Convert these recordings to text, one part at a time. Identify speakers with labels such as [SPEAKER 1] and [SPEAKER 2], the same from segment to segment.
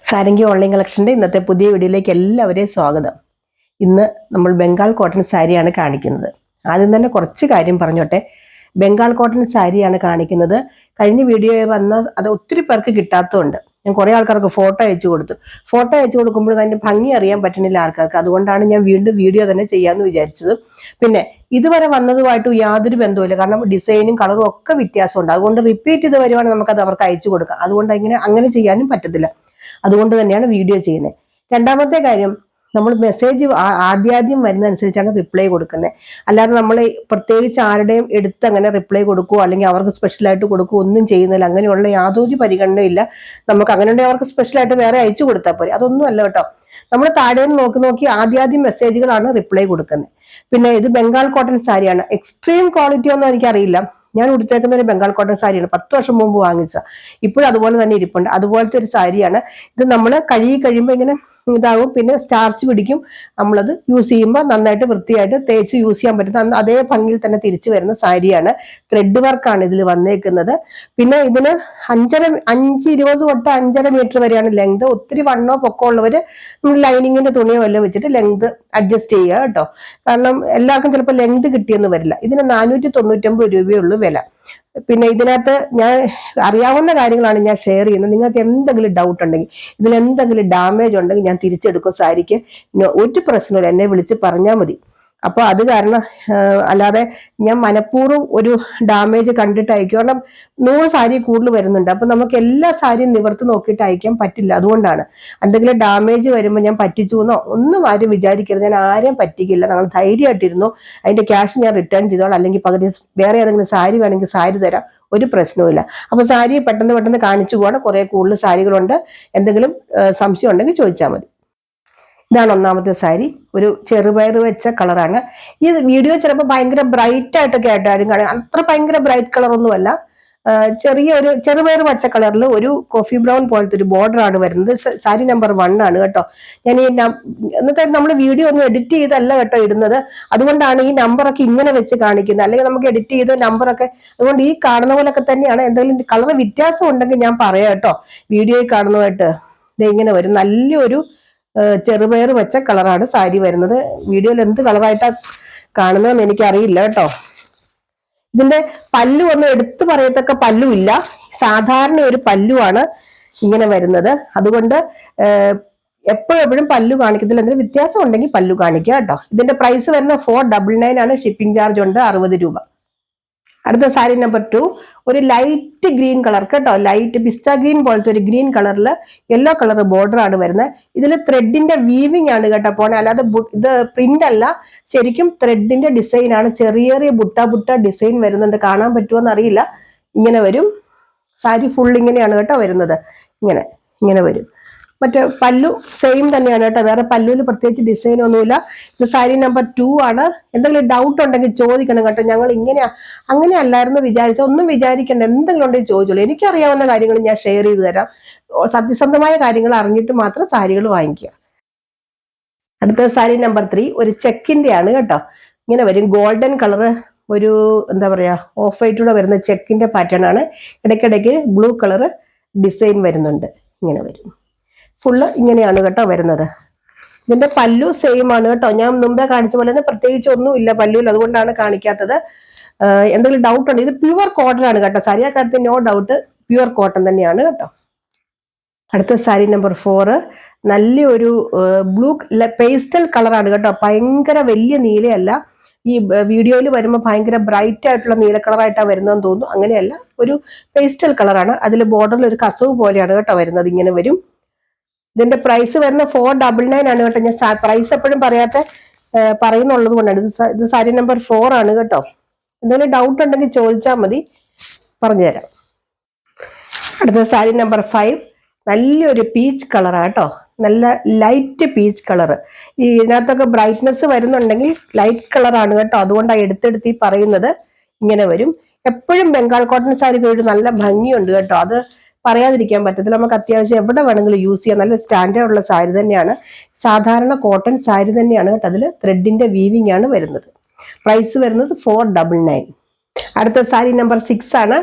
[SPEAKER 1] Sarangi online കളക്ഷൻ്റെ ഇന്നത്തെ പുതിയ വീഡിയോയിലേക്ക് എല്ലാവരെയും സ്വാഗതം. ഇന്ന് നമ്മൾ ബംഗാൾ കോട്ടൺ സാരിയാണ് കാണിക്കുന്നത്. ആദ്യം തന്നെ കുറച്ച് കാര്യം പറഞ്ഞോട്ടെ. ബംഗാൾ കോട്ടൺ സാരിയാണ് കാണിക്കുന്നത്. കഴിഞ്ഞ വീഡിയോയിൽ വന്ന അത് ഒത്തിരി പേർക്ക് കിട്ടാത്തതുണ്ട്. ഞാൻ കുറേ ആൾക്കാർക്ക് ഫോട്ടോ അയച്ചു കൊടുത്തു. ഫോട്ടോ അയച്ചു കൊടുക്കുമ്പോൾ അതിൻ്റെ ഭംഗി അറിയാൻ പറ്റുന്നില്ല ആൾക്കാർക്ക്. അതുകൊണ്ടാണ് ഞാൻ വീണ്ടും വീഡിയോ തന്നെ ചെയ്യാമെന്ന് വിചാരിച്ചത്. പിന്നെ ഇതുവരെ വന്നതുമായിട്ട് യാതൊരു ബന്ധവുമില്ല. കാരണം ഡിസൈനും കളറും ഒക്കെ വ്യത്യാസമുണ്ട്. അതുകൊണ്ട് റിപ്പീറ്റ് ചെയ്ത് വരുവാണെങ്കിൽ നമുക്കത് അവർക്ക് അയച്ചു കൊടുക്കാം. അതുകൊണ്ട് അങ്ങനെ ചെയ്യാനും പറ്റത്തില്ല. അതുകൊണ്ട് തന്നെയാണ് വീഡിയോ ചെയ്യുന്നത്. രണ്ടാമത്തെ കാര്യം, നമ്മൾ മെസ്സേജ് ആദ്യം വരുന്നതനുസരിച്ചാണ് റിപ്ലൈ കൊടുക്കുന്നത്. അല്ലാതെ നമ്മൾ പ്രത്യേകിച്ച് ആരുടെയും എടുത്ത് അങ്ങനെ റിപ്ലൈ കൊടുക്കുകയോ അല്ലെങ്കിൽ അവർക്ക് സ്പെഷ്യലായിട്ട് കൊടുക്കുകയോ ഒന്നും ചെയ്യുന്നില്ല. അങ്ങനെയുള്ള യാതൊരു പരിഗണനയില്ല. നമുക്ക് അങ്ങനെ ഉണ്ടെങ്കിൽ അവർക്ക് സ്പെഷ്യലായിട്ട് വേറെ അയച്ചു കൊടുത്താൽ പോരെ. അതൊന്നും അല്ല കേട്ടോ. നമ്മൾ താഴെ നോക്കി ആദ്യം മെസ്സേജുകളാണ് റിപ്ലൈ കൊടുക്കുന്നത്. പിന്നെ ഇത് ബംഗാൾ കോട്ടൺ സാരിയാണ്. എക്സ്ട്രീം ക്വാളിറ്റി ഒന്നും എനിക്കറിയില്ല. ഞാൻ ഉടുത്തേക്കുന്ന ഒരു ബംഗാൾ കോട്ടൺ സാരിയാണ്. 10 വർഷം മുമ്പ് വാങ്ങിച്ച. ഇപ്പോഴും അതുപോലെ തന്നെ ഇരിപ്പുണ്ട്. അതുപോലത്തെ ഒരു സാരിയാണ് ഇത്. നമ്മൾ കഴുകി കഴിയുമ്പോൾ ഇങ്ങനെ ഇതാവും. പിന്നെ സ്റ്റാർച്ച് പിടിക്കും. നമ്മളത് യൂസ് ചെയ്യുമ്പോൾ നന്നായിട്ട് വൃത്തിയായിട്ട് തേച്ച് യൂസ് ചെയ്യാൻ പറ്റുന്ന അതേ ഭംഗിയിൽ തന്നെ തിരിച്ചു വരുന്ന സാരിയാണ്. ത്രെഡ് വർക്കാണ് ഇതിൽ വന്നേക്കുന്നത്. പിന്നെ ഇതിന് 5.20 തൊട്ട് 5.5 മീറ്റർ വരെയാണ് ലെങ്ത്. ഒത്തിരി വണ്ണോ പൊക്കോ ഉള്ളവര് നമ്മൾ ലൈനിങ്ങിന്റെ തുണിയോ എല്ലാം വെച്ചിട്ട് ലെങ്ത് അഡ്ജസ്റ്റ് ചെയ്യുക കേട്ടോ. കാരണം എല്ലാവർക്കും ചിലപ്പോൾ ലെങ്ത് കിട്ടിയെന്ന് വരില്ല. ഇതിന് 499 രൂപയേ ഉള്ളൂ വില. പിന്നെ ഇതിനകത്ത് ഞാൻ അറിയാവുന്ന കാര്യങ്ങളാണ് ഞാൻ ഷെയർ ചെയ്യുന്നത്. നിങ്ങൾക്ക് എന്തെങ്കിലും ഡൗട്ട് ഉണ്ടെങ്കിൽ, ഇതിൽ എന്തെങ്കിലും ഡാമേജ് ഉണ്ടെങ്കിൽ ഞാൻ തിരിച്ചെടുക്കും സാരിക്ക്. ഒരു പ്രശ്നമില്ല, എന്നെ വിളിച്ച് പറഞ്ഞാൽ മതി. അപ്പൊ അത് കാരണം അല്ലാതെ ഞാൻ മനഃപൂർവ്വം ഒരു ഡാമേജ് കണ്ടിട്ട് അയക്കും. കാരണം 100 സാരി കൂടുതൽ വരുന്നുണ്ട്. അപ്പൊ നമുക്ക് എല്ലാ സാരിയും നിവർത്ത് നോക്കിയിട്ട് അയക്കാൻ പറ്റില്ല. അതുകൊണ്ടാണ്. എന്തെങ്കിലും ഡാമേജ് വരുമ്പോൾ ഞാൻ പറ്റിച്ചു എന്നോ ഒന്നും ആരും വിചാരിക്കരുത്. ഞാൻ ആരെയും പറ്റിക്കില്ല. നമ്മൾ ധൈര്യമായിട്ടിരുന്നു. അതിന്റെ ക്യാഷ് ഞാൻ റിട്ടേൺ ചെയ്തോളാം. അല്ലെങ്കിൽ പകുതി വേറെ ഏതെങ്കിലും സാരി വേണമെങ്കിൽ സാരി തരാം. ഒരു പ്രശ്നവുമില്ല. അപ്പൊ സാരി പെട്ടെന്ന് കാണിച്ചു പോകണം. കുറെ കൂടുതൽ സാരികളുണ്ട്. എന്തെങ്കിലും സംശയം ഉണ്ടെങ്കിൽ ചോദിച്ചാൽ മതി. ഇതാണ് ഒന്നാമത്തെ സാരി. ഒരു ചെറുപയർ വെച്ച കളറാണ്. ഈ വീഡിയോ ചിലപ്പോൾ ഭയങ്കര ബ്രൈറ്റ് ആയിട്ടൊക്കെ ആയിട്ടാരും കാണുക. അത്ര ഭയങ്കര ബ്രൈറ്റ് കളർ ഒന്നുമല്ല. ചെറിയൊരു ചെറുപയർ പച്ച കളറിൽ ഒരു കോഫി ബ്രൗൺ പോലത്തെ ഒരു ബോർഡർ ആണ് വരുന്നത്. സാരി നമ്പർ 1 ആണ് കേട്ടോ. ഞാൻ ഈ എന്നിട്ട് നമ്മൾ വീഡിയോ ഒന്നും എഡിറ്റ് ചെയ്തല്ല കേട്ടോ ഇടുന്നത്. അതുകൊണ്ടാണ് ഈ നമ്പറൊക്കെ ഇങ്ങനെ വെച്ച് കാണിക്കുന്നത്. അല്ലെങ്കിൽ നമുക്ക് എഡിറ്റ് ചെയ്ത് നമ്പറൊക്കെ അതുകൊണ്ട് ഈ കാണുന്ന പോലൊക്കെ തന്നെയാണ്. എന്തെങ്കിലും കളർ വ്യത്യാസം ഉണ്ടെങ്കിൽ ഞാൻ പറയാം കേട്ടോ. വീഡിയോയിൽ കാണുന്നതായിട്ട് ഇങ്ങനെ വരും. നല്ലൊരു ചെറുപയർ വെച്ച കളറാണ് സാരി വരുന്നത്. വീഡിയോയിൽ എന്ത് കളറായിട്ടാ കാണുന്നതെന്ന് എനിക്കറിയില്ല കേട്ടോ. ഇതിന്റെ പല്ലു ഒന്നും എടുത്തു പറയത്തക്ക പല്ലു ഇല്ല. സാധാരണ ഒരു പല്ലുവാണ് ഇങ്ങനെ വരുന്നത്. അതുകൊണ്ട് എപ്പോഴും പല്ലു കാണിക്കത്തില്ല. എന്തെങ്കിലും വ്യത്യാസം ഉണ്ടെങ്കിൽ പല്ലു കാണിക്കുക കേട്ടോ. ഇതിന്റെ പ്രൈസ് വരുന്ന 499 ആണ്. ഷിപ്പിംഗ് ചാർജ് ഉണ്ട് 60 രൂപ. അടുത്ത സാരി നമ്പർ 2 ഒരു ലൈറ്റ് ഗ്രീൻ കളർ കേട്ടോ. ലൈറ്റ് പിസ്ത ഗ്രീൻ പോലത്തെ ഒരു ഗ്രീൻ കളറിൽ യെല്ലോ കളർ ബോർഡർ ആണ് വരുന്നത്. ഇതിൽ ത്രെഡിന്റെ വീവിംഗ് ആണ് കേട്ടോ പോണെ. അല്ലാതെ ഇത് പ്രിന്റ് അല്ല, ശരിക്കും ത്രെഡിന്റെ ഡിസൈൻ ആണ്. ചെറിയ ബുട്ട ഡിസൈൻ വരുന്നുണ്ട്. കാണാൻ പറ്റുമോന്ന് അറിയില്ല. ഇങ്ങനെ വരും. സാരി ഫുൾ ഇങ്ങനെയാണ് കേട്ടോ വരുന്നത്. ഇങ്ങനെ വരും. മറ്റേ പല്ലു സെയിം തന്നെയാണ് കേട്ടോ. വേറെ പല്ലുവിൽ പ്രത്യേകിച്ച് ഡിസൈൻ ഒന്നുമില്ല. ഇത് സാരി നമ്പർ 2 ആണ്. എന്തെങ്കിലും ഡൗട്ട് ഉണ്ടെങ്കിൽ ചോദിക്കണം കേട്ടോ. ഞങ്ങൾ അങ്ങനെ അല്ലായിരുന്നു വിചാരിച്ച. ഒന്നും വിചാരിക്കണ്ട. എന്തെങ്കിലും ഉണ്ടെങ്കിൽ ചോദിച്ചോളൂ. എനിക്കറിയാവുന്ന കാര്യങ്ങൾ ഞാൻ ഷെയർ ചെയ്ത് തരാം. സത്യസന്ധമായ കാര്യങ്ങൾ അറിഞ്ഞിട്ട് മാത്രം സാരികൾ വാങ്ങിക്കുക. അടുത്ത സാരി നമ്പർ 3 ഒരു ചെക്കിന്റെ ആണ് കേട്ടോ. ഇങ്ങനെ വരും. ഗോൾഡൻ കളർ ഒരു എന്താ പറയാ ഓഫ് വൈറ്റൂടെ വരുന്ന ചെക്കിന്റെ പാറ്റേൺ ആണ്. ഇടയ്ക്കിടയ്ക്ക് ബ്ലൂ കളർ ഡിസൈൻ വരുന്നുണ്ട്. ഇങ്ങനെ വരും. ഫുള്ള് ഇങ്ങനെയാണ് കേട്ടോ വരുന്നത്. ഇതിന്റെ പല്ലു സെയിം ആണ് കേട്ടോ. ഞാൻ മുമ്പേ കാണിച്ച പോലെ തന്നെ പ്രത്യേകിച്ച് ഒന്നും ഇല്ല പല്ലുവിൽ. അതുകൊണ്ടാണ് കാണിക്കാത്തത്. എന്തെങ്കിലും ഡൗട്ട് ഉണ്ട്. ഇത് പ്യുവർ കോട്ടൺ ആണ് കേട്ടോ. സാരിയെ കാര്യത്തിൽ നോ ഡൗട്ട് പ്യുവർ കോട്ടൺ തന്നെയാണ് കേട്ടോ. അടുത്ത സാരി നമ്പർ 4 നല്ലൊരു ബ്ലൂ പേസ്റ്റൽ കളറാണ് കേട്ടോ. ഭയങ്കര വലിയ നീലയല്ല. ഈ വീഡിയോയിൽ വരുമ്പോൾ ഭയങ്കര ബ്രൈറ്റ് ആയിട്ടുള്ള നീല കളറായിട്ടാണ് വരുന്നതെന്ന് തോന്നുന്നു. അങ്ങനെയല്ല, ഒരു പേസ്റ്റൽ കളറാണ്. അതിൽ ബോർഡറിൽ ഒരു കസവ് പോലെയാണ് കേട്ടോ വരുന്നത്. ഇങ്ങനെ വരും. ഇതിന്റെ പ്രൈസ് വരുന്ന 499 ആണ് കേട്ടോ. ഞാൻ പ്രൈസ് എപ്പോഴും പറയുന്നുള്ളത് കൊണ്ടാണ്. ഇത് സാരി നമ്പർ 4 ആണ് കേട്ടോ. എന്തെങ്കിലും ഡൗട്ട് ഉണ്ടെങ്കിൽ ചോദിച്ചാൽ മതി, പറഞ്ഞുതരാം. അടുത്ത സാരി നമ്പർ 5 നല്ലൊരു പീച്ച് കളറാണ് കേട്ടോ. നല്ല ലൈറ്റ് പീച്ച് കളർ. ഇതിനകത്തൊക്കെ ബ്രൈറ്റ്നെസ് വരുന്നുണ്ടെങ്കിൽ ലൈറ്റ് കളറാണ് കേട്ടോ. അതുകൊണ്ടാണ് എടുത്തെടുത്ത് ഈ പറയുന്നത്. ഇങ്ങനെ വരും. എപ്പോഴും ബംഗാൾ കോട്ടൺ സാരി ഒരു നല്ല ഭംഗിയുണ്ട് കേട്ടോ. അത് പറയാതിരിക്കാൻ പറ്റത്തില്ല. നമുക്ക് അത്യാവശ്യം എവിടെ വേണമെങ്കിലും യൂസ് ചെയ്യാം. നല്ല സ്റ്റാൻഡേർഡ് ഉള്ള സാരി തന്നെയാണ്. സാധാരണ കോട്ടൺ സാരി തന്നെയാണ് കേട്ടോ. അതിൽ ത്രെഡിന്റെ വീവിംഗ് ആണ് വരുന്നത്. പ്രൈസ് വരുന്നത് 499. അടുത്ത സാരി നമ്പർ 6 ആണ്.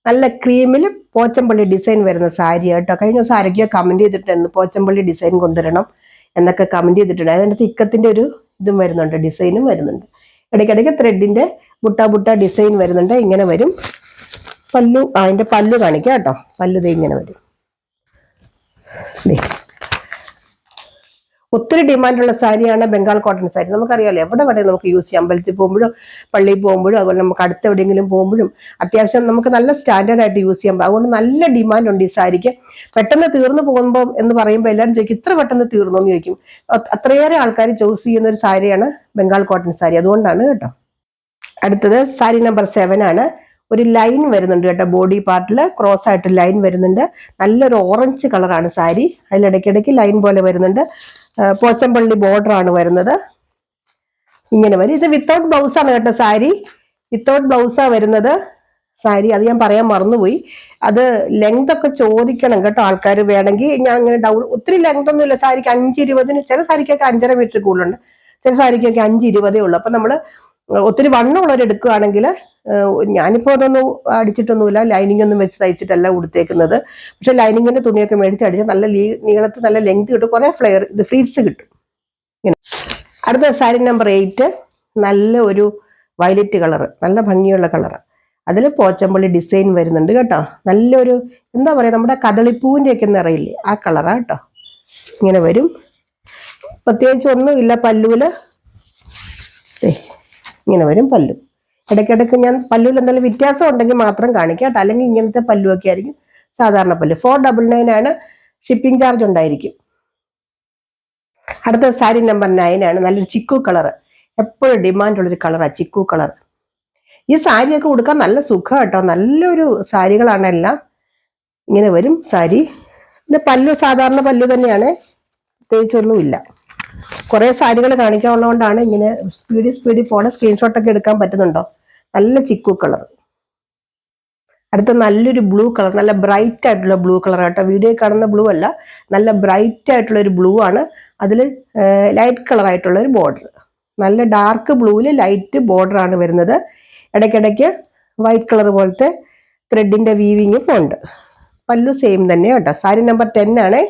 [SPEAKER 1] നല്ല ക്രീമിൽ പോച്ചമ്പള്ളി ഡിസൈൻ വരുന്ന സാരി കേട്ടോ. കഴിഞ്ഞ ദിവസം ആരൊക്കെയോ കമന്റ് ചെയ്തിട്ടുണ്ട് പോച്ചമ്പള്ളി ഡിസൈൻ കൊണ്ടുവരണം എന്നൊക്കെ കമന്റ് ചെയ്തിട്ടുണ്ട്. അതിനകത്ത് ഇക്കത്തിന്റെ ഒരു ഇതും വരുന്നുണ്ട്, ഡിസൈനും വരുന്നുണ്ട്. ഇടയ്ക്കിടയ്ക്ക് ത്രെഡിന്റെ ബുട്ട ഡിസൈൻ വരുന്നുണ്ട്. ഇങ്ങനെ വരും പല്ലു. അതിന്റെ പല്ലു കാണിക്കാം കേട്ടോ. പല്ലു ഇങ്ങനെ വരും. ഒത്തിരി ഡിമാൻഡുള്ള സാരിയാണ് ബംഗാൾ കോട്ടൺ സാരി. നമുക്കറിയാമല്ലോ, എവിടെ വേണേലും നമുക്ക് യൂസ് ചെയ്യാം. അമ്പലത്തിൽ പോകുമ്പോഴും പള്ളിയിൽ പോകുമ്പോഴും അതുപോലെ നമുക്ക് അടുത്ത് എവിടെയെങ്കിലും പോകുമ്പോഴും അത്യാവശ്യം നമുക്ക് നല്ല സ്റ്റാൻഡേർഡ് ആയിട്ട് യൂസ് ചെയ്യാം. അതുകൊണ്ട് നല്ല ഡിമാൻഡ് ഉണ്ട് ഈ സാരിക്ക്. പെട്ടെന്ന് തീർന്നു പോകുമ്പോൾ എന്ന് പറയുമ്പോൾ എല്ലാവരും ചോദിക്കും ഇത്ര പെട്ടെന്ന് തീർന്നു എന്ന് ചോദിക്കും. അത്രയേറെ ആൾക്കാർ ചൂസ് ചെയ്യുന്ന ഒരു സാരിയാണ് ബംഗാൾ കോട്ടൺ സാരി. അതുകൊണ്ടാണ് കേട്ടോ. അടുത്തത് സാരി നമ്പർ 7 ആണ്. ഒരു ലൈൻ വരുന്നുണ്ട് കേട്ടോ. ബോഡി പാർട്ടിൽ ക്രോസ് ആയിട്ട് ലൈൻ വരുന്നുണ്ട്. നല്ലൊരു ഓറഞ്ച് കളറാണ് സാരി. അതിലിടയ്ക്കിടയ്ക്ക് ലൈൻ പോലെ വരുന്നുണ്ട്. പോച്ചമ്പള്ളി ബോർഡർ ആണ് വരുന്നത്. ഇങ്ങനെ വരും. ഇത് വിത്തൗട്ട് ബ്ലൗസ് ആണ് കേട്ടോ സാരി. വിത്തൗട്ട് ബ്ലൗസാ വരുന്നത് സാരി. അത് ഞാൻ പറയാൻ മറന്നുപോയി. അത് ലെങ്ത് ഒക്കെ ചോദിക്കണം കേട്ടോ ആൾക്കാർ വേണമെങ്കിൽ. ഞാൻ അങ്ങനെ ഒത്തിരി ലെങ്ത് ഒന്നുമില്ല സാരിക്ക്. 5:20. ചില സാരിക്കൊക്കെ 5.5 മീറ്റർ കൂടുതലുണ്ട്. ചില സാരിക്കൊക്കെ 5:20 ഉള്ളു. അപ്പൊ നമ്മൾ ഒത്തിരി വണ്ണമുള്ളവർ എടുക്കുകയാണെങ്കിൽ, ഞാനിപ്പോ അതൊന്നും അടിച്ചിട്ടൊന്നുമില്ല, ലൈനിങ് ഒന്നും വെച്ച് തയ്ച്ചിട്ടല്ല കൊടുത്തേക്കുന്നത്. പക്ഷെ ലൈനിങ്ങിന്റെ തുണിയൊക്കെ മേടിച്ച് അടിച്ച് നല്ല നീളത്തിൽ നല്ല ലെങ്ത് കിട്ടും. കുറെ ഫ്ലീറ്റ്സ് കിട്ടും. അടുത്ത സാരി നമ്പർ 8. നല്ല ഒരു വയലറ്റ് കളർ, നല്ല ഭംഗിയുള്ള കളർ. അതിൽ പോച്ചമ്പള്ളി ഡിസൈൻ വരുന്നുണ്ട് കേട്ടോ. നല്ലൊരു എന്താ പറയാ, നമ്മുടെ കദളിപ്പൂവിന്റെ ഒക്കെ നിറയില്ലേ, ആ കളറാ കേട്ടോ. ഇങ്ങനെ വരും. പ്രത്യേകിച്ച് ഒന്നുമില്ല. പല്ലുവില് ഇങ്ങനെ വരും പല്ലു. ഇടയ്ക്കിടയ്ക്ക് ഞാൻ പല്ലുവിൽ എന്തെങ്കിലും വ്യത്യാസം ഉണ്ടെങ്കിൽ മാത്രം കാണിക്കാം കേട്ടോ. അല്ലെങ്കിൽ ഇങ്ങനത്തെ പല്ലുവൊക്കെ ആയിരിക്കും സാധാരണ പല്ലു. 499 ആണ്. ഷിപ്പിംഗ് ചാർജ് ഉണ്ടായിരിക്കും. അടുത്ത സാരി നമ്പർ 9 ആണ്. നല്ലൊരു ചിക്കു കളർ. എപ്പോഴും ഡിമാൻഡ് ഉള്ളൊരു കളറാണ് ചിക്കു കളർ. ഈ സാരിയൊക്കെ ഉടുക്കാൻ നല്ല സുഖം കേട്ടോ. നല്ലൊരു സാരികളാണ് എല്ലാം. ഇങ്ങനെ വരും സാരി. പിന്നെ പല്ലു സാധാരണ പല്ലു തന്നെയാണ്, പ്രത്യേകിച്ചൊന്നുമില്ല. കുറെ സാരികൾ കാണിക്കാനുള്ളതുകൊണ്ടാണ് ഇങ്ങനെ സ്പീഡിൽ പോണ. സ്ക്രീൻഷോട്ടൊക്കെ എടുക്കാൻ പറ്റുന്നുണ്ടോ? നല്ല ചിക്കു കളർ. അടുത്ത നല്ലൊരു ബ്ലൂ കളർ, നല്ല ബ്രൈറ്റ് ആയിട്ടുള്ള ബ്ലൂ കളർ കേട്ടോ. വീഡിയോയിൽ കാണുന്ന ബ്ലൂ അല്ല, നല്ല ബ്രൈറ്റ് ആയിട്ടുള്ള ഒരു ബ്ലൂ ആണ്. അതിൽ ലൈറ്റ് കളർ ആയിട്ടുള്ള ഒരു ബോർഡർ. നല്ല ഡാർക്ക് ബ്ലൂവിൽ ലൈറ്റ് ബോർഡർ ആണ് വരുന്നത്. ഇടയ്ക്കിടയ്ക്ക് വൈറ്റ് കളർ പോലത്തെ ത്രെഡിന്റെ വീവിങ്ങും ഉണ്ട്. പല്ലു സെയിം തന്നെ കേട്ടോ. സാരി നമ്പർ 10 ആണ്.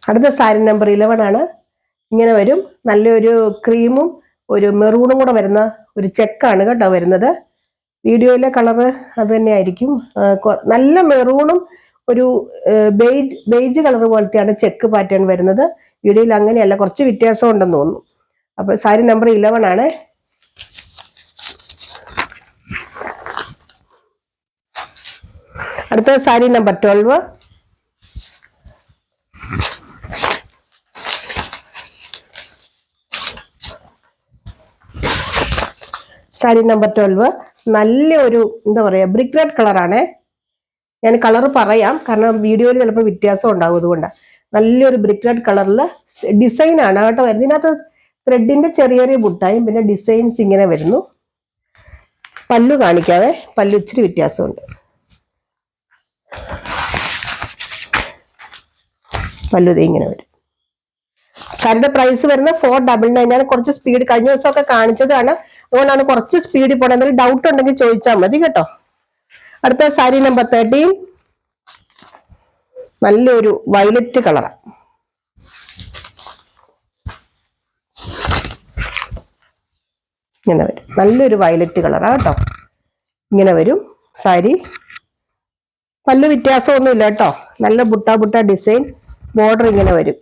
[SPEAKER 1] അടുത്ത സാരി നമ്പർ 11 ആണ്. ഇങ്ങനെ വരും. നല്ലൊരു ക്രീമും ഒരു മെറൂണും കൂടെ വരുന്ന ഒരു ചെക്കാണ് കേട്ടോ വരുന്നത്. വീഡിയോയിലെ കളറ് അത് തന്നെ ആയിരിക്കും. നല്ല മെറൂണും ഒരു ബേജ് കളർ പോലത്തെയാണ് ചെക്ക് പാറ്റേൺ വരുന്നത്. വീഡിയോയിൽ അങ്ങനെയല്ല, കുറച്ച് വ്യത്യാസം ഉണ്ടെന്ന് തോന്നുന്നു. അപ്പൊ സാരി നമ്പർ 11 ആണ്. അടുത്ത സാരി നമ്പർ 12. സാരി നമ്പർ 12 നല്ലൊരു എന്താ പറയാ, ബ്രിക്ക് റെഡ് കളറാണ്. ഞാൻ കളർ പറയാം, കാരണം വീഡിയോയിൽ ചിലപ്പോൾ വ്യത്യാസം ഉണ്ടാവും. അതുകൊണ്ടാണ്. നല്ലൊരു ബ്രിക്ക് റെഡ് കളറിൽ ഡിസൈൻ ആണ് കേട്ടോ വരുന്നത്. ഇതിനകത്ത് ത്രെഡിന്റെ ചെറിയ ബുട്ടായും പിന്നെ ഡിസൈൻസ് ഇങ്ങനെ വരുന്നു. പല്ലു കാണിക്കാതെ, പല്ലു ഇച്ചിരി വ്യത്യാസമുണ്ട്. പല്ലു ഇങ്ങനെ വരും. സാരിയുടെ പ്രൈസ് വരുന്നത് 499 ആണ്. കുറച്ച് സ്പീഡ് കഴിഞ്ഞ ദിവസമൊക്കെ കാണിച്ചതാണ്, അതുകൊണ്ടാണ് കുറച്ച് സ്പീഡിൽ പോകണം. എന്തെങ്കിലും ഡൗട്ട് ഉണ്ടെങ്കിൽ ചോദിച്ചാൽ മതി കേട്ടോ. അടുത്ത സാരി നമ്പർ 13. നല്ലൊരു വയലറ്റ് കളറാണ്. ഇങ്ങനെ വരും. നല്ലൊരു വയലറ്റ് കളറാ കേട്ടോ. ഇങ്ങനെ വരും സാരി. പല്ലു വ്യത്യാസമൊന്നുമില്ല കേട്ടോ. നല്ല ബുട്ട ഡിസൈൻ ബോർഡർ ഇങ്ങനെ വരും.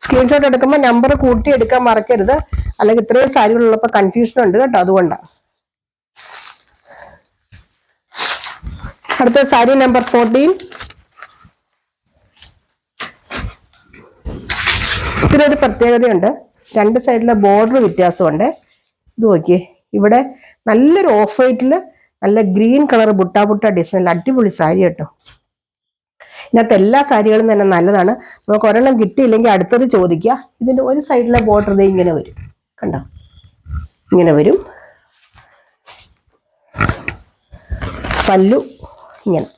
[SPEAKER 1] സ്ക്രീൻഷോട്ട് എടുക്കുമ്പോൾ നമ്പർ കൂട്ടി എടുക്കാൻ മറക്കരുത്, അല്ലെങ്കിൽ ഇത്രയും സാരികളുള്ളപ്പോൾ കൺഫ്യൂഷൻ ഉണ്ട് കേട്ടോ. അതുകൊണ്ടാണ്. അടുത്ത സാരി നമ്പർ 14. ഇതിനൊരു പ്രത്യേകതയുണ്ട്. രണ്ട് സൈഡിലെ ബോർഡർ വ്യത്യാസമുണ്ട്. ഇത് നോക്കിയേ, ഇവിടെ നല്ലൊരു ഓഫ് വൈറ്റില് നല്ല ഗ്രീൻ കളർ ബുട്ട ഡിസൈൻ. അടിപൊളി സാരി കേട്ടോ. ഇതിനകത്ത് എല്ലാ സാരികളും തന്നെ നല്ലതാണ്. നമുക്ക് ഒരെണ്ണം കിട്ടിയില്ലെങ്കിൽ അടുത്തത് ചോദിക്കുക. ഇതിന്റെ ഒരു സൈഡിലെ ബോർഡർ ഇങ്ങനെ വരും, കണ്ടോ? ഇങ്ങനെ വരും. പല്ലു ഇങ്ങനെ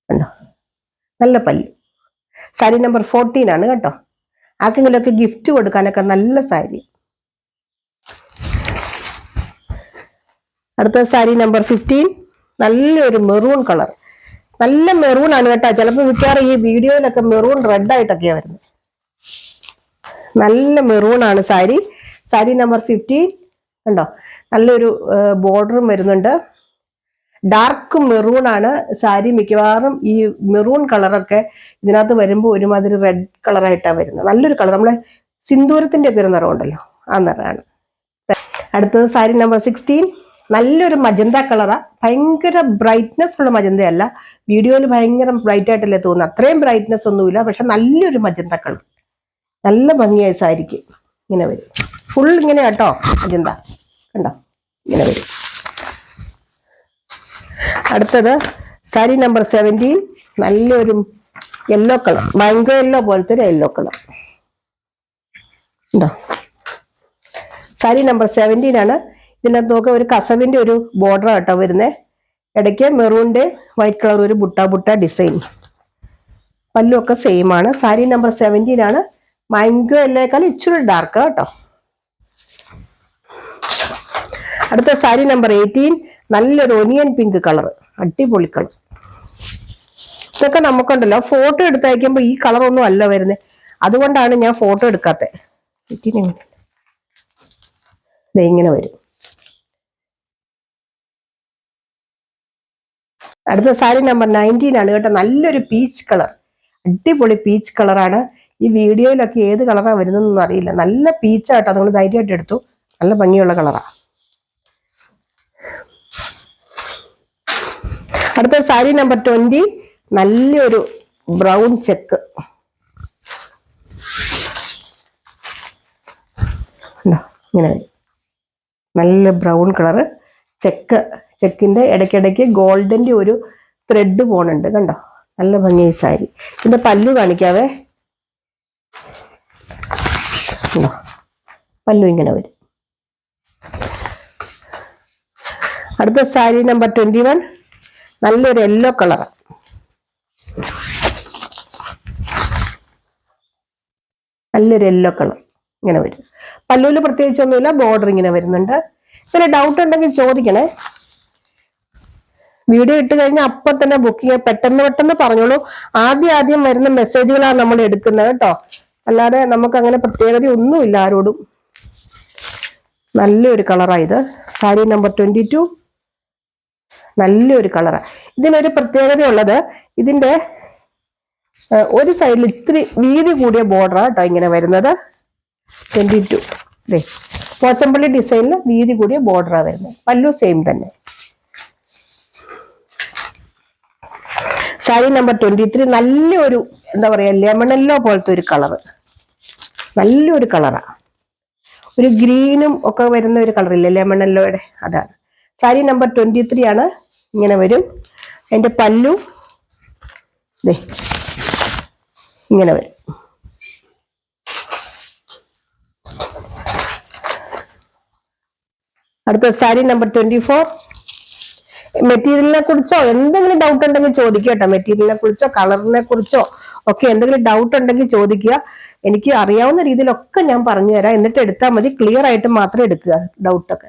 [SPEAKER 1] കണ്ടോ, നല്ല പല്ലു. സാരി നമ്പർ 14 ആണ് കേട്ടോ. ആർക്കെങ്കിലുമൊക്കെ ഗിഫ്റ്റ് കൊടുക്കാനൊക്കെ നല്ല സാരി. അടുത്ത സാരി നമ്പർ 15. നല്ലൊരു മെറൂൺ കളർ, നല്ല മെറൂൺ ആണ് കേട്ടോ. ചിലപ്പോൾ മിക്കവാറും ഈ വീഡിയോയിലൊക്കെ മെറൂൺ റെഡ് ആയിട്ടൊക്കെയാണ് വരുന്നത്. നല്ല മെറൂൺ ആണ് സാരി. സാരി നമ്പർ 15 കണ്ടോ, നല്ലൊരു ബോർഡറും വരുന്നുണ്ട്. ഡാർക്ക് മെറൂൺ ആണ് സാരി. മിക്കവാറും ഈ മെറൂൺ കളറൊക്കെ ഇതിനകത്ത് വരുമ്പോൾ ഒരുമാതിരി റെഡ് കളറായിട്ടാണ് വരുന്നത്. നല്ലൊരു കളർ, നമ്മളെ സിന്ദൂരത്തിന്റെ ഒക്കെ ഒരു നിറമുണ്ടല്ലോ, ആ നിറമാണ്. അടുത്തത് സാരി നമ്പർ 16, നല്ലൊരു മജന്ത കളറാ. ഭയങ്കര ബ്രൈറ്റ്നെസ് ഉള്ള മജന്തയല്ല, വീഡിയോയിൽ ഭയങ്കര ബ്രൈറ്റ് ആയിട്ടല്ലേ തോന്നുന്നത്, അത്രയും ബ്രൈറ്റ്നെസ് ഒന്നുമില്ല, പക്ഷെ നല്ലൊരു മജന്ത കളർ. നല്ല ഭംഗിയായി സാരിക്ക്. ഇങ്ങനെ വരും, ഫുൾ ഇങ്ങനെ കേട്ടോ മജന്ത, കണ്ടോ ഇങ്ങനെ വരും. അടുത്തത് സാരി നമ്പർ 17, നല്ലൊരു യെല്ലോ കളർ, മാംഗോ യെല്ലോ പോലത്തെ ഒരു യെല്ലോ കളർ ഉണ്ടോ. സാരി നമ്പർ 17 ആണ്. ഇതിനകത്ത് നോക്കുക, ഒരു കസവിന്റെ ഒരു ബോർഡർ കേട്ടോ വരുന്നത്. ഇടയ്ക്ക് മെറൂണിന്റെ വൈറ്റ് കളർ ഒരു ബുട്ട ഡിസൈൻ. പല്ലുമൊക്കെ സെയിം ആണ്. സാരി നമ്പർ 17 ആണ്. മാംഗോ യെല്ലോയേക്കാൾ ഇച്ചിരി ഡാർക്ക് കേട്ടോ. അടുത്ത സാരി നമ്പർ 18, നല്ലൊരു ഒനിയൻ പിങ്ക് കളർ, അടിപൊളി കളർ. ഇതൊക്കെ നമുക്കുണ്ടല്ലോ ഫോട്ടോ എടുത്തയക്കുമ്പോൾ ഈ കളറൊന്നും അല്ല വരുന്നത്, അതുകൊണ്ടാണ് ഞാൻ ഫോട്ടോ എടുക്കാത്തത്. ഇങ്ങനെ വരും. അടുത്ത സാരി നമ്പർ 19 ആണ് കേട്ടോ. നല്ലൊരു പീച്ച് കളർ, അടിപൊളി പീച്ച് കളറാണ്. ഈ വീഡിയോയിലൊക്കെ ഏത് കളറാണ് വരുന്നതെന്നൊന്നും അറിയില്ല. നല്ല പീച്ചാട്ടോ, അതുകൊണ്ട് ധൈര്യമായിട്ട് എടുത്തു. നല്ല ഭംഗിയുള്ള കളറാണ്. അടുത്ത സാരി നമ്പർ 20, നല്ലൊരു ബ്രൗൺ ചെക്ക്, ഇങ്ങനെ നല്ല ബ്രൗൺ കളറ് ചെക്കിന്റെ ഇടയ്ക്കിടയ്ക്ക് ഗോൾഡന്റെ ഒരു ത്രെഡ് പോണുണ്ട് കണ്ടോ, നല്ല ഭംഗിയായി സാരി. ഇതിന്റെ പല്ലു കാണിക്കാവേ, പല്ലു ഇങ്ങനെ വരും. അടുത്ത സാരി നമ്പർ 21, നല്ലൊരു യെല്ലോ കളർ, നല്ലൊരു യെല്ലോ കളർ ഇങ്ങനെ വരും. പല്ലുവിൽ പ്രത്യേകിച്ചൊന്നുമില്ല, ബോർഡർ ഇങ്ങനെ വരുന്നുണ്ട്. ഇതിന് ഡൗട്ട് ഉണ്ടെങ്കിൽ ചോദിക്കണേ. വീഡിയോ ഇട്ട് കഴിഞ്ഞാൽ അപ്പം തന്നെ ബുക്ക് ചെയ്യാൻ പെട്ടെന്ന് പറഞ്ഞോളൂ. ആദ്യം വരുന്ന മെസ്സേജുകളാണ് നമ്മൾ എടുക്കുന്നത് കേട്ടോ, അല്ലാതെ നമുക്ക് അങ്ങനെ പ്രത്യേകത ഒന്നുമില്ല ആരോടും. നല്ലൊരു കളറാണ് ഇത്. സാരി നമ്പർ 22, നല്ലൊരു കളറാണ്. ഇതിനൊരു പ്രത്യേകത ഉള്ളത്, ഇതിന്റെ ഒരു സൈഡിൽ ഇത്തിരി വീതി കൂടിയ ബോർഡറാണ് കേട്ടോ ഇങ്ങനെ വരുന്നത്. 22 പോച്ചമ്പള്ളി ഡിസൈനിൽ വീതി കൂടിയ ബോർഡറാണ് വരുന്നത്. പല്ലു സെയിം തന്നെ. സാരി നമ്പർ 23, നല്ലൊരു എന്താ പറയാ ലെമണല്ലോ പോലത്തെ ഒരു കളറ്, നല്ലൊരു കളറാണ്. ഒരു ഗ്രീനും ഒക്കെ വരുന്ന ഒരു കളറില്ലേ ലെമണല്ലോയുടെ, അതാണ്. സാരി നമ്പർ 23 ആണ്. ഇങ്ങനെ വരും. അതിന്റെ പല്ലു ഇങ്ങനെ വരും. അടുത്ത സാരി നമ്പർ 24, മെറ്റീരിയലിനെ കുറിച്ചോ എന്തെങ്കിലും ഡൗട്ട് ഉണ്ടെങ്കിൽ ചോദിക്കുക കേട്ടോ. മെറ്റീരിയലിനെ കുറിച്ചോ കളറിനെ കുറിച്ചോ ഒക്കെ എന്തെങ്കിലും ഡൗട്ട് ഉണ്ടെങ്കിൽ ചോദിക്കുക. എനിക്ക് അറിയാവുന്ന രീതിയിലൊക്കെ ഞാൻ പറഞ്ഞു തരാം. എന്നിട്ട് എടുത്താൽ മതി, ക്ലിയർ ആയിട്ട് മാത്രം എടുക്കുക ഡൗട്ടൊക്കെ.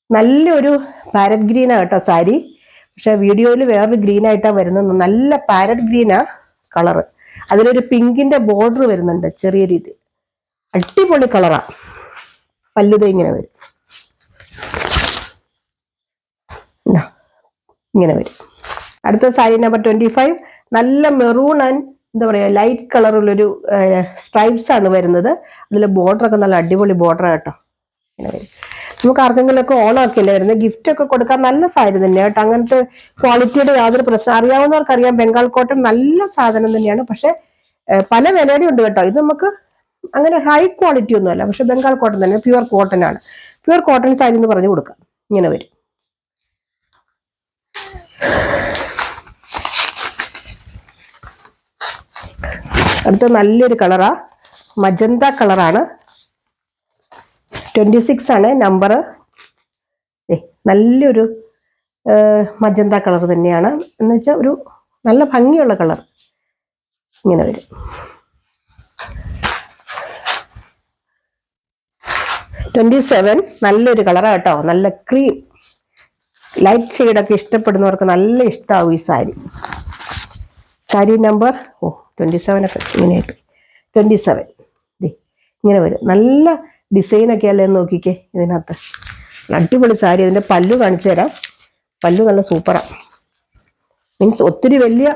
[SPEAKER 1] നല്ലൊരു പാരറ്റ് ഗ്രീനാ കേട്ടോ സാരി, പക്ഷെ വീഡിയോയിൽ വേറൊരു ഗ്രീൻ ആയിട്ടാണ് വരുന്നത്. നല്ല പാരറ്റ് ഗ്രീനാ കളറ്. അതിലൊരു പിങ്കിന്റെ ബോർഡർ വരുന്നുണ്ട് ചെറിയ രീതി, അടിപൊളി കളറാ. പല്ലുത ഇങ്ങനെ വരും, ഇങ്ങനെ വരും. അടുത്ത സാരി നമ്പർ 25, നല്ല മെറൂൺ ആൻഡ് എന്താ പറയാ ലൈറ്റ് കളറുള്ളൊരു സ്ട്രൈപ്സ് ആണ് വരുന്നത്. അതിൽ ബോർഡർ ഒക്കെ നല്ല അടിപൊളി ബോർഡർ കേട്ടോ. ഇങ്ങനെ വരും. നമുക്ക് ആർക്കെങ്കിലും ഒക്കെ ഓണമൊക്കെ അല്ലേ വരുന്നത്, ഗിഫ്റ്റ് ഒക്കെ കൊടുക്കാൻ നല്ല സാരി തന്നെയാണ് കേട്ടോ. അങ്ങനത്തെ ക്വാളിറ്റിയുടെ യാതൊരു പ്രശ്നം, അറിയാവുന്നവർക്കറിയാം ബംഗാൾ കോട്ടൺ നല്ല സാധനം തന്നെയാണ്. പക്ഷെ പല വിലയുടെ ഉണ്ട് കേട്ടോ. ഇത് നമുക്ക് അങ്ങനെ ഹൈ ക്വാളിറ്റി ഒന്നുമല്ല, പക്ഷെ ബംഗാൾ കോട്ടൺ തന്നെ, പ്യുവർ കോട്ടൺ ആണ്. പ്യുവർ കോട്ടൺ സാരി എന്ന് പറഞ്ഞു കൊടുക്കാം. ഇങ്ങനെ വരും. അടുത്ത നല്ലൊരു കളറാ, മജന്ത കളറാണ്. 26 ആണ് നമ്പർ. നല്ലൊരു മജന്ത കളർ തന്നെയാണ്, എന്ന് വെച്ചാൽ ഒരു നല്ല ഭംഗിയുള്ള കളർ. ഇങ്ങനെ വരും. 27 നല്ലൊരു കളറാ കേട്ടോ, നല്ല ക്രീം ലൈറ്റ് ഷെയ്ഡൊക്കെ ഇഷ്ടപ്പെടുന്നവർക്ക് നല്ല ഇഷ്ടമാവും ഈ സാരി. സാരി നമ്പർ 27 ഒക്കെ ഇങ്ങനെയായിട്ട് 27 ഇങ്ങനെ വരും. നല്ല ഡിസൈനൊക്കെ അല്ലേ നോക്കിക്കേ ഇതിനകത്ത്. അടിപൊളി സാരി. അതിൻ്റെ പല്ലു കാണിച്ചു തരാം. പല്ലു നല്ല സൂപ്പറാണ്. മീൻസ് ഒത്തിരി വലിയ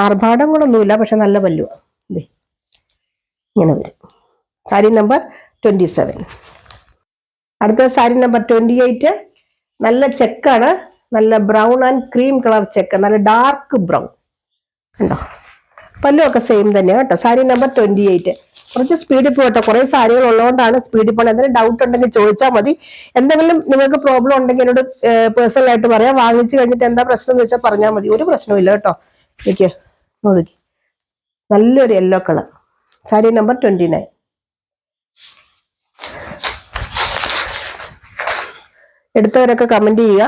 [SPEAKER 1] ആർഭാടങ്ങളൊന്നുമില്ല, പക്ഷെ നല്ല പല്ലുവാണ്. ഇങ്ങനെ വരും. സാരി നമ്പർ 27. അടുത്ത സാരി നമ്പർ 28. നല്ല ചെക്കാണ്. നല്ല brown and cream colour check. നല്ല ഡാർക്ക് ബ്രൗൺ കണ്ടോ. പല്ലുമൊക്കെ സെയിം തന്നെയാണ് കേട്ടോ. സാരി നമ്പർ 28. കുറച്ച് സ്പീഡിൽ പോകട്ടോ. കുറേ സാരികൾ ഉള്ളതുകൊണ്ടാണ് സ്പീഡിൽ പോകുന്നത്. എന്തെങ്കിലും ഡൗട്ട് ഉണ്ടെങ്കിൽ ചോദിച്ചാൽ മതി. എന്തെങ്കിലും നിങ്ങൾക്ക് പ്രോബ്ലം ഉണ്ടെങ്കിൽ എന്നോട് പേഴ്സണലായിട്ട് പറയാം. വാങ്ങിച്ചു കഴിഞ്ഞിട്ട് എന്താ പ്രശ്നം എന്ന് വെച്ചാൽ പറഞ്ഞാൽ മതി. ഒരു പ്രശ്നമില്ല കേട്ടോ. എനിക്ക് നോക്കി നല്ലൊരു യെല്ലോ കളർ. സാരി നമ്പർ 29. എടുത്തവരൊക്കെ കമന്റ് ചെയ്യുക.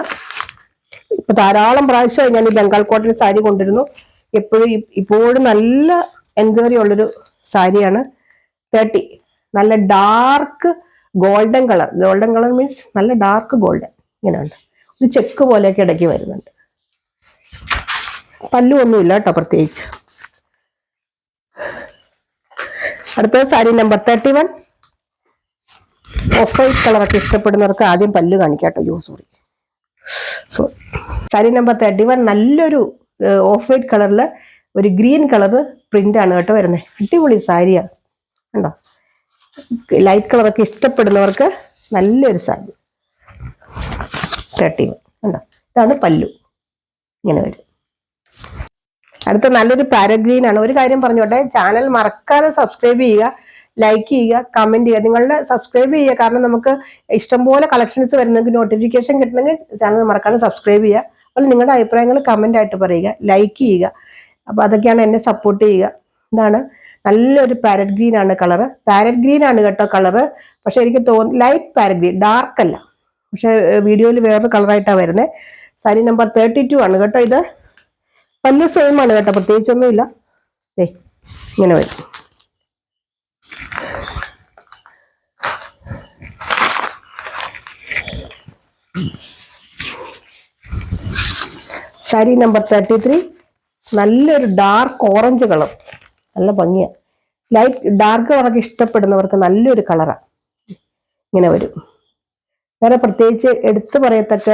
[SPEAKER 1] ഇപ്പൊ ധാരാളം പ്രാവശ്യമായി ഞാൻ ഈ ബംഗാൾ കോട്ടൺ സാരി കൊണ്ടിരുന്നു. ഇപ്പോഴും നല്ല എൻക്വയറി ഉള്ളൊരു സാരിയാണ്. 30. നല്ല dark golden colour. Golden colour means നല്ല ഡാർക്ക് ഗോൾഡൻ. ഇങ്ങനെയുണ്ട്. ഒരു ചെക്ക് പോലെയൊക്കെ ഇടയ്ക്ക് വരുന്നുണ്ട്. പല്ലു ഒന്നുമില്ല കേട്ടോ പ്രത്യേകിച്ച്. അടുത്തത് സാരി നമ്പർ 31. ഓഫ് വൈറ്റ് കളറൊക്കെ ഇഷ്ടപ്പെടുന്നവർക്ക് ആദ്യം പല്ല് കാണിക്കാം കേട്ടോ. സോറി. സാരി നമ്പർ 31 നല്ലൊരു ഓഫ് വൈറ്റ് കളറിൽ ഒരു ഗ്രീൻ കളർ പ്രിന്റ് ആണ് കേട്ടോ വരുന്നത്. അടിപൊളി സാരിയാണ് കണ്ടോ. ലൈറ്റ് കളറൊക്കെ ഇഷ്ടപ്പെടുന്നവർക്ക് നല്ലൊരു സാരി. 31 കണ്ടോ. ഇതാണ് പല്ലു. ഇങ്ങനെ വരും. അടുത്ത നല്ലൊരു പാരഗ്രീൻ ആണ്. ഒരു കാര്യം പറഞ്ഞോട്ടെ, ചാനൽ മറക്കാതെ സബ്സ്ക്രൈബ് ചെയ്യുക, ലൈക്ക് ചെയ്യുക, കമന്റ് ചെയ്യുക. നിങ്ങളുടെ സബ്സ്ക്രൈബ് ചെയ്യുക. കാരണം നമുക്ക് ഇഷ്ടംപോലെ കളക്ഷൻസ് വരുന്നെങ്കിൽ നോട്ടിഫിക്കേഷൻ കിട്ടണമെങ്കിൽ ചാനൽ മറക്കാതെ സബ്സ്ക്രൈബ് ചെയ്യുക. അപ്പോൾ നിങ്ങളുടെ അഭിപ്രായങ്ങൾ കമന്റ് ആയിട്ട് പറയുക, ലൈക്ക് ചെയ്യുക. അപ്പൊ അതൊക്കെയാണ് എന്നെ സപ്പോർട്ട് ചെയ്യുക. ഇതാണ് നല്ലൊരു പാരറ്റ് ഗ്രീൻ ആണ് കളറ്. പാരറ്റ് ഗ്രീൻ ആണ് കേട്ടോ കളറ്. പക്ഷെ എനിക്ക് തോന്നുന്നു ലൈറ്റ് പാരറ്റ് ഗ്രീൻ, ഡാർക്ക് അല്ല. പക്ഷെ വീഡിയോയിൽ വേറൊരു കളറായിട്ടാണ് വരുന്നത്. സാരി നമ്പർ 32 ആണ് കേട്ടോ. ഇത് പല്ലു സെയിം ആണ് കേട്ടോ, പ്രത്യേകിച്ചൊന്നുമില്ല. ഇങ്ങനെ വരും. സാരി നമ്പർ 33 നല്ലൊരു ഡാർക്ക് ഓറഞ്ച് കളർ. നല്ല ഭംഗിയാണ്. ലൈറ്റ് ഡാർക്ക് കളറൊക്കെ ഇഷ്ടപ്പെടുന്നവർക്ക് നല്ലൊരു കളറാണ്. ഇങ്ങനെ വരും. വേറെ പ്രത്യേകിച്ച് എടുത്തു പറയത്തക്ക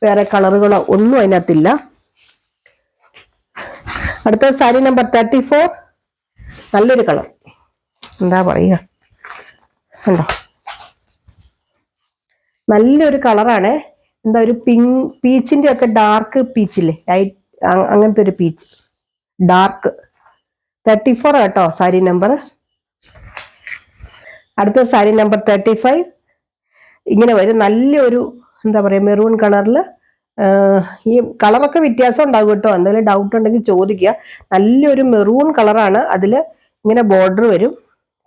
[SPEAKER 1] വേറെ കളറുകളോ ഒന്നും അതിനകത്തില്ല. അടുത്ത സാരി നമ്പർ 34 നല്ലൊരു കളർ. എന്താ പറയുക കണ്ടോ. നല്ലൊരു കളറാണ്. എന്താ ഒരു പിങ്ക് പീച്ചിന്റെ ഒക്കെ ഡാർക്ക് പീച്ചില്ലേ, ലൈറ്റ് അങ്ങനത്തെ ഒരു പീച്ച് ഡാർക്ക്. 34 കേട്ടോ സാരി നമ്പർ. അടുത്ത സാരി നമ്പർ 35 ഇങ്ങനെ വരും. നല്ലൊരു എന്താ പറയുക മെറൂൺ കളറിൽ. ഈ കളറൊക്കെ വ്യത്യാസം ഉണ്ടാകും കേട്ടോ. എന്തെങ്കിലും ഡൗട്ട് ഉണ്ടെങ്കിൽ ചോദിക്കുക. നല്ലൊരു മെറൂൺ കളറാണ്. അതിൽ ഇങ്ങനെ ബോർഡർ വരും.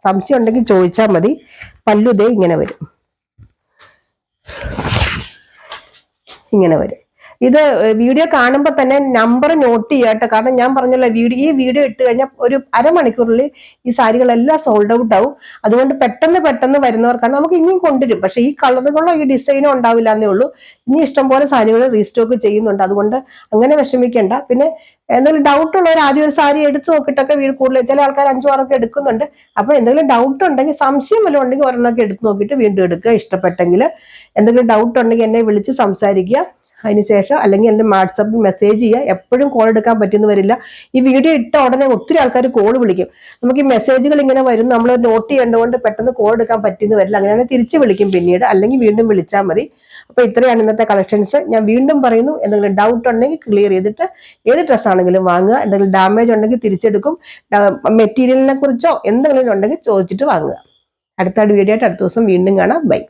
[SPEAKER 1] സംശയം ഉണ്ടെങ്കിൽ ചോദിച്ചാൽ മതി. പല്ലുദേ ഇങ്ങനെ വരും. ഇങ്ങനെ വരും. ഇത് വീഡിയോ കാണുമ്പോൾ തന്നെ നമ്പർ നോട്ട് ചെയ്യാട്ടോ. കാരണം ഞാൻ പറഞ്ഞല്ലോ ഈ വീഡിയോ ഇട്ട് കഴിഞ്ഞാൽ ഒരു അരമണിക്കൂറിൽ ഈ സാരികളെല്ലാം സോൾഡ് ഔട്ട് ആവും. അതുകൊണ്ട് പെട്ടെന്ന് വരുന്നവർക്കാണ്. നമുക്ക് ഇനിയും കൊണ്ടുവരും, പക്ഷെ ഈ കളറുകളോ ഈ ഡിസൈനോ ഉണ്ടാവില്ല എന്നേ ഉള്ളൂ. ഇനി ഇഷ്ടംപോലെ സാരികൾ റീസ്റ്റോക്ക് ചെയ്യുന്നുണ്ട്. അതുകൊണ്ട് അങ്ങനെ വിഷമിക്കേണ്ട. പിന്നെ എന്തെങ്കിലും ഡൗട്ട് ഉള്ളവർ ആദ്യം ഒരു സാരി എടുത്തു നോക്കിയിട്ടൊക്കെ കൂടുതൽ ചില ആൾക്കാർ 5-6 എടുക്കുന്നുണ്ട്. അപ്പൊ എന്തെങ്കിലും ഡൗട്ട് ഉണ്ടെങ്കിൽ, സംശയം വല്ലതും ഉണ്ടെങ്കിൽ ഒരെണ്ണമൊക്കെ എടുത്തു നോക്കിയിട്ട് വീണ്ടും എടുക്കുക. ഇഷ്ടപ്പെട്ടെങ്കിൽ എന്തെങ്കിലും ഡൗട്ട് ഉണ്ടെങ്കിൽ എന്നെ വിളിച്ച് സംസാരിക്കുക. അതിനുശേഷം അല്ലെങ്കിൽ എൻ്റെ വാട്സപ്പിൽ മെസ്സേജ് ചെയ്യുക. എപ്പോഴും കോൾ എടുക്കാൻ പറ്റുന്ന വരില്ല. ഈ വീഡിയോ ഇട്ട ഉടനെ ഒത്തിരി ആൾക്കാർ കോൾ വിളിക്കും. നമുക്ക് ഈ മെസ്സേജുകൾ ഇങ്ങനെ വരും, നമ്മൾ നോട്ട് ചെയ്യേണ്ടതുകൊണ്ട് പെട്ടെന്ന് കോൾ എടുക്കാൻ പറ്റുന്ന വരില്ല. അങ്ങനെയാണ് തിരിച്ച് വിളിക്കും പിന്നീട്, അല്ലെങ്കിൽ വീണ്ടും വിളിച്ചാൽ മതി. അപ്പൊ ഇത്രയാണ് ഇന്നത്തെ കളക്ഷൻസ്. ഞാൻ വീണ്ടും പറയുന്നു, എന്തെങ്കിലും ഡൗട്ട് ഉണ്ടെങ്കിൽ ക്ലിയർ ചെയ്തിട്ട് ഏത് ഡ്രസ്സ് ആണെങ്കിലും വാങ്ങുക. എന്തെങ്കിലും ഡാമേജ് ഉണ്ടെങ്കിൽ തിരിച്ചെടുക്കും. മെറ്റീരിയലിനെ കുറിച്ചോ എന്തെങ്കിലും ഉണ്ടെങ്കിൽ ചോദിച്ചിട്ട് വാങ്ങുക. അടുത്ത വീഡിയോ ആയിട്ട് അടുത്ത ദിവസം വീണ്ടും കാണാം. ബൈ.